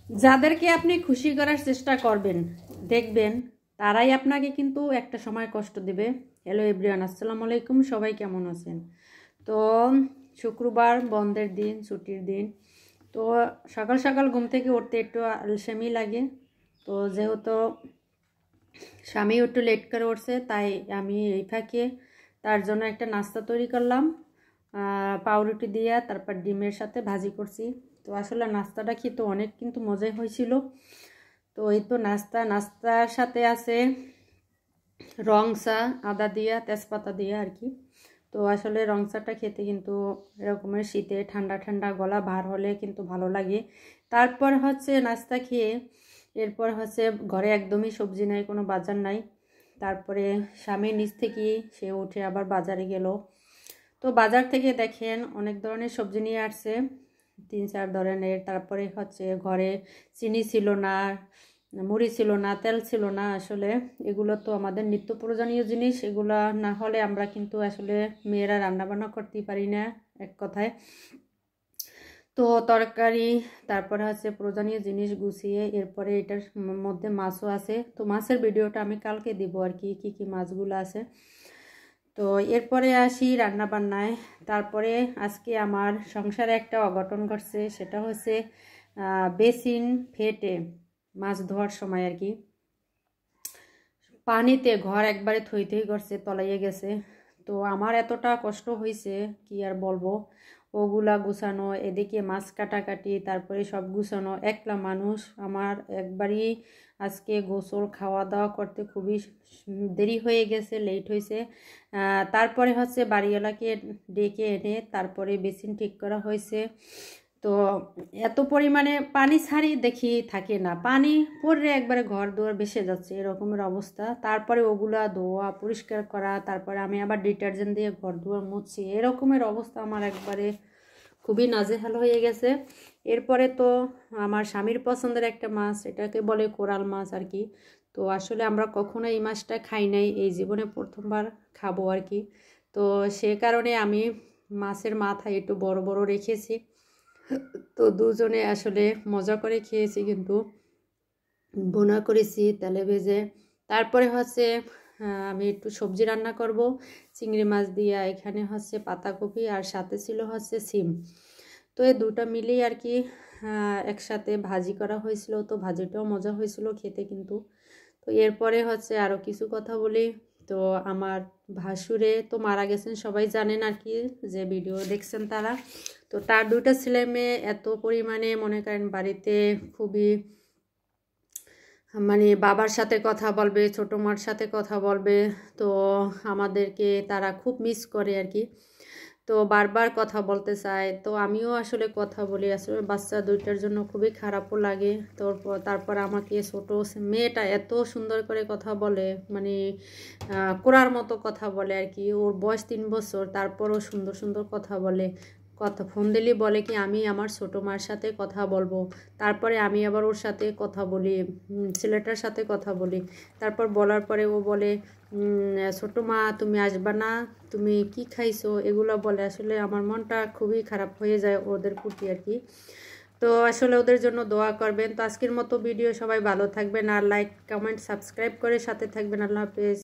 যাদেরকে আপনি খুশি করার চেষ্টা করবেন দেখবেন তারাই আপনাকে কিন্তু একটা সময় কষ্ট দেবে। হ্যালো এভরিওয়ান, আসসালামু আলাইকুম। সবাই কেমন আছেন? তো শুক্রবার বন্ধের দিন, ছুটির দিন। তো সকাল সকাল ঘুম থেকে উঠতে একটু আলসেমি লাগে। তো যেহেতু স্বামী একটু লেট করে উঠছে, তাই আমি এই ফাঁকে তার জন্য একটা নাস্তা তৈরি করলাম। পাউরুটি দিয়ে তারপর ডিমের সাথে ভাজি করছি। তো আসলে নাস্তাটা খেতে অনেক কিন্তু মজাই হয়েছিল। তো এই তো নাস্তার সাথে আছে রং চা, আদা দিয়া তেজপাতা দিয়া আর কি। তো আসলে রং চাটা খেতে কিন্তু এরকমের শীতে ঠান্ডা ঠান্ডা গলা ভার হলে কিন্তু ভালো লাগে। তারপর হচ্ছে নাস্তা খেয়ে এরপর হচ্ছে ঘরে একদমই সবজি নাই, কোনো বাজার নাই। তারপরে স্বামী নিচ থেকে সে উঠে আবার বাজারে গেল। তো বাজার থেকে দেখেন অনেক ধরনের সবজি নিয়ে আসছে, 3-4 ধরনের। তারপরে হচ্ছে ঘরে চিনি ছিল না, মুড়ি ছিল না, তেল ছিল না। আসলে এগুলো তো আমাদের নিত্য প্রয়োজনীয় জিনিস, এগুলো না হলে আমরা কিন্তু আসলে মেয়েরা রান্নাবান্না করতেই পারি না এক কথায়। তো তরকারি, তারপরে হচ্ছে প্রয়োজনীয় জিনিস গুছিয়ে এরপরে এটার মধ্যে মাছও আছে। তো মাছের ভিডিওটা আমি কালকে দিব আর কি, কী কী মাছগুলো আছে। তো এরপরে আসি রান্না বান্নায়। তারপরে আজকে আমার সংসারে একটা অঘটন ঘটছে, সেটা হচ্ছে বেসিন ফেটে মাছ ধোয়ার সময় আর কি পানিতে ঘর একবারে থই থই করছে, তলাইয়ে গেছে। তো আমার এতটা কষ্ট হয়েছে কি আর বলবো। ওগুলা গুছানো, এদিকে মাছ কাটাকাটি, তারপরে সব গুছানো, একলা মানুষ। আমার একবারই আজকে গোসল খাওয়া দাওয়া করতে খুবই দেরি হয়ে গেছে, লেট হয়েছে। তারপরে হচ্ছে বাড়িওয়ালাকে ডেকে এনে তারপরে বেসিন ঠিক করা হয়েছে। তো এত পরিমাণে পানি ছাড়ি দেখি থাকে না, পানি পড়লে একবারে ঘর দুয়ার ভেসে যাচ্ছে, এরকমের অবস্থা। তারপরে ওগুলা ধোয়া পরিষ্কার করা, তারপরে আমি আবার ডিটারজেন্ট দিয়ে ঘর দুয়ার মুছছি, এরকমের অবস্থা আমার একবারে খুবই নাজেহাল হয়ে গেছে। এরপরে তো আমার স্বামীর পছন্দের একটা মাছ, এটাকে বলে কোরাল মাছ আর কি। তো আসলে আমরা কখনো এই মাছটা খাই নাই, এই জীবনে প্রথমবার খাবো আর কি। তো সে কারণে আমি মাছের মাথা একটু বড় বড় রেখেছি। তো দুজনে আসলে মজা করে খেয়েছি, কিন্তু বোনা করেছি তেলে ভেজে। তারপরে হচ্ছে আমি একটু সবজি রান্না করব চিংড়ি মাছ দিয়ে। এখানে হচ্ছে পাতাকপি আর সাথে ছিল হচ্ছে সিম। তো এই দুটো মিলেই আর কি একসাথে ভাজি করা হয়েছিল। তো ভাজিটাও মজা হয়েছিল খেতে কিন্তু। তো এরপরে হচ্ছে আরও কিছু কথা বলি। তো আমার ভাসুরে তো মারা গেছেন, সবাই জানেন আর কি, যে ভিডিও দেখছেন তারা। তো তার 2টা ছেলে মেয়ে এত পরিমাণে মনে করেন বাড়িতে খুবই মানে বাবার সাথে কথা বলবে, ছোটো মার সাথে কথা বলবে। তো আমাদেরকে তারা খুব মিস করে আর কি। তো বারবার কথা বলতে চায়। তো আমিও আসলে কথা বলি, আসলে বাচ্চা 2টার জন্য খুবই খারাপও লাগে। তারপর আমাকে ছোটো মেয়েটা এত সুন্দর করে কথা বলে, মানে কোরার মতো কথা বলে আর কি। ওর বয়স 3 বছর, তারপরও সুন্দর সুন্দর কথা বলে। ফোন দিলে বলে কি আমি আমার ছোটো মার সাথে কথা বলবো। তারপরে আমি আবার ওর সাথে কথা বলি, ছেলেটার সাথে কথা বলি। তারপর বলার পরে ও বলে ছোটো মা তুমি আসবা না, তুমি কি খাইছো, এগুলো বলে। আসলে আমার মনটা খুবই খারাপ হয়ে যায় ওদের প্রতি আর কি। তো আসলে ওদের জন্য দোয়া করবেন। তো আজকের মতো ভিডিও, সবাই ভালো থাকবেন আর লাইক কমেন্ট সাবস্ক্রাইব করে সাথে থাকবেন। আল্লাহ হাফেজ।